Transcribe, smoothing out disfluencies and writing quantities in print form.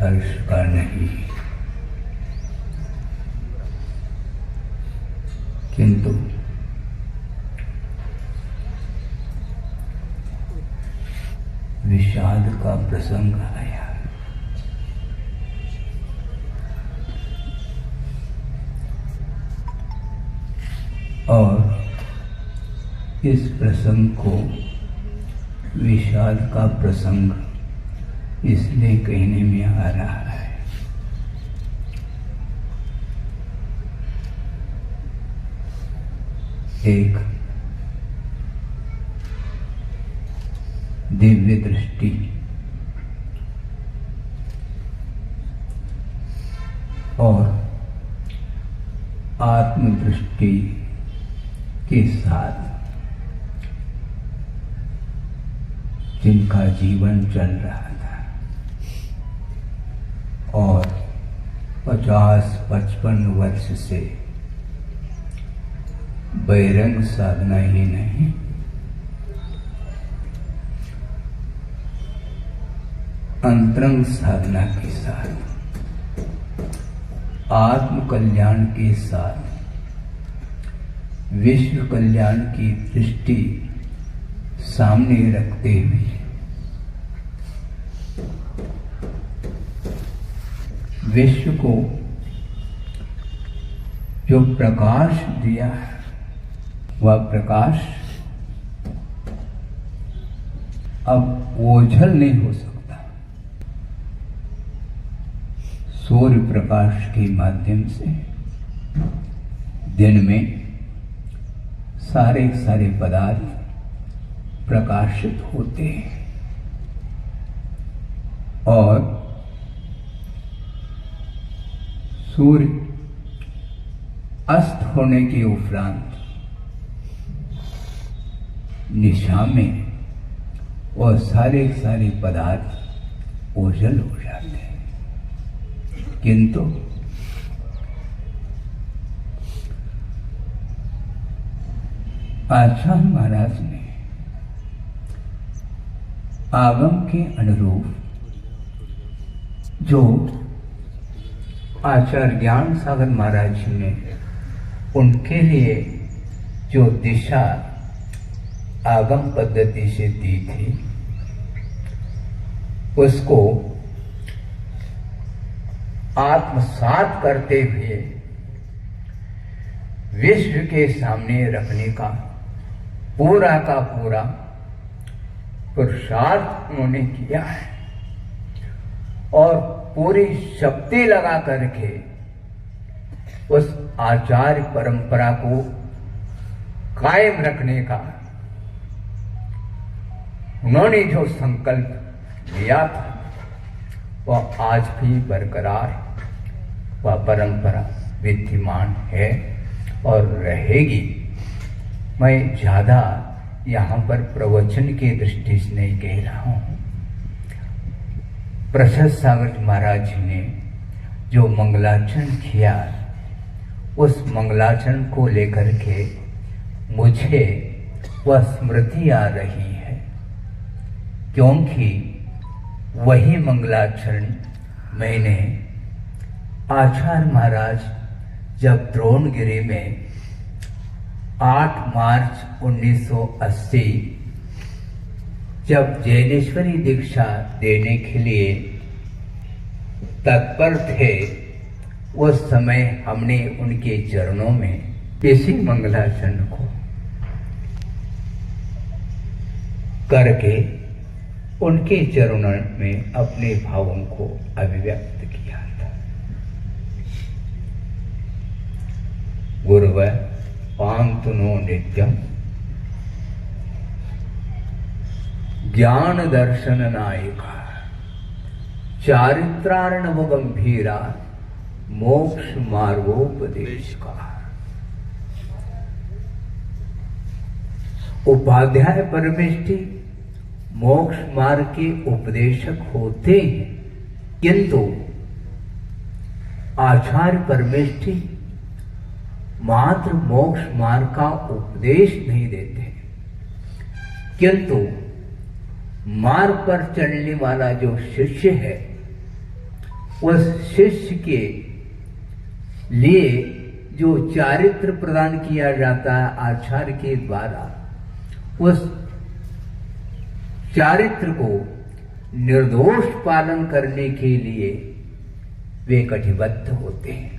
हर्ष का नहीं, किंतु विषाद का प्रसंग आया। और इस प्रसंग को विषाद का प्रसंग इसलिए कहने में आ रहा है, एक दिव्य दृष्टि और आत्मदृष्टि के साथ जिनका जीवन चल रहा था और 50-55 वर्ष से बहिरंग साधना ही नहीं, अंतरंग साधना के साथ, आत्म कल्याण के साथ विश्व कल्याण की दृष्टि सामने रखते हुए विश्व को जो प्रकाश दिया है, वह प्रकाश अब ओझल नहीं हो सकता। सूर्य प्रकाश के माध्यम से दिन में सारे पदार्थ प्रकाशित होते हैं और सूर्य अस्त होने के उपरांत निशा में और सारे पदार्थ ओझल हो जाते हैं। किंतु आचार्य महाराज ने आगम के अनुरूप जो आचार्य ज्ञान सागर महाराज जी ने उनके लिए जो दिशा आगम पद्धति से दी थी, उसको आत्मसात करते हुए विश्व के सामने रखने का पूरा का पूरा पुरुषार्थ उन्होंने किया है और पूरी शक्ति लगा करके उस आचार्य परंपरा को कायम रखने का उन्होंने जो संकल्प लिया था, वह आज भी बरकरार, वह परंपरा विद्यमान है और रहेगी। मैं ज्यादा यहाँ पर प्रवचन की दृष्टि से नहीं कह रहा हूँ। प्रसाद सागर महाराज जी ने जो मंगलाचरण किया, उस मंगलाचरण को लेकर के मुझे वह स्मृति आ रही है, क्योंकि वही मंगलाचरण मैंने आचार्य महाराज जब द्रोणगिरी में 8 मार्च 1980 जब जैनेश्वरी दीक्षा देने के लिए तत्पर थे, उस समय हमने उनके चरणों में इसी मंगलाचरण को करके उनके चरणों में अपने भावों को अभिव्यक्त किया था। गुरुव पांतुनो नित्यम ज्ञान दर्शन नायिका चारित्रार्णव गंभीरा मोक्ष मार्गोपदेश का। उपाध्याय परमेष्ठी मोक्ष मार्ग के उपदेशक होते हैं, किंतु आचार्य परमेष्ठी मात्र मोक्ष मार्ग का उपदेश नहीं देते, किंतु मार्ग पर चलने वाला जो शिष्य है उस शिष्य के लिए जो चारित्र प्रदान किया जाता है आचार्य के द्वारा, उस चारित्र को निर्दोष पालन करने के लिए वे कटिबद्ध होते हैं।